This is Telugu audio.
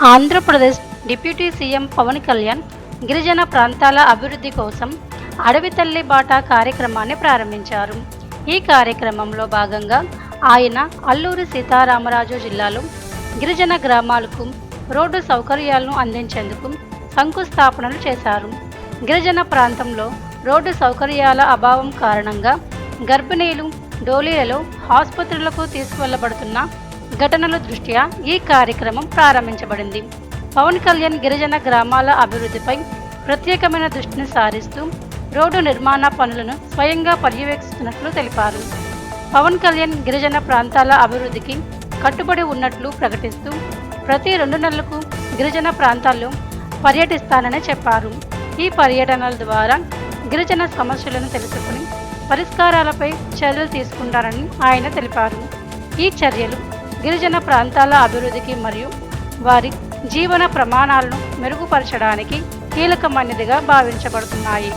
ఆంధ్రప్రదేశ్ డిప్యూటీ సీఎం పవన్ కళ్యాణ్ గిరిజన ప్రాంతాల అభివృద్ధి కోసం అడవి తల్లి బాట కార్యక్రమాన్ని ప్రారంభించారు. ఈ కార్యక్రమంలో భాగంగా ఆయన అల్లూరి సీతారామరాజు జిల్లాలో గిరిజన గ్రామాలకు రోడ్డు సౌకర్యాలను అందించేందుకు శంకుస్థాపనలు చేశారు. గిరిజన ప్రాంతంలో రోడ్డు సౌకర్యాల అభావం కారణంగా గర్భిణీలు డోలీలలో ఆసుపత్రులకు తీసుకువెళ్లబడుతున్న ఘటనల దృష్ట్యా ఈ కార్యక్రమం ప్రారంభించబడింది. పవన్ కళ్యాణ్ గిరిజన గ్రామాల అభివృద్ధిపై ప్రత్యేకమైన దృష్టిని సారిస్తూ రోడ్డు నిర్మాణ పనులను స్వయంగా పర్యవేక్షిస్తున్నట్లు తెలిపారు. పవన్ కళ్యాణ్ గిరిజన ప్రాంతాల అభివృద్ధికి కట్టుబడి ఉన్నట్లు ప్రకటిస్తూ ప్రతి 2 నెలలకు గిరిజన ప్రాంతాల్లో పర్యటిస్తానని చెప్పారు. ఈ పర్యటనల ద్వారా గిరిజన సమస్యలను తెలుసుకుని పరిష్కారాలపై చర్యలు తీసుకుంటారని ఆయన తెలిపారు. ఈ చర్యలు గిరిజన ప్రాంతాల అభివృద్ధికి మరియు వారి జీవన ప్రమాణాలను మెరుగుపరచడానికి కీలకమైనదిగా భావించబడుతున్నాయి.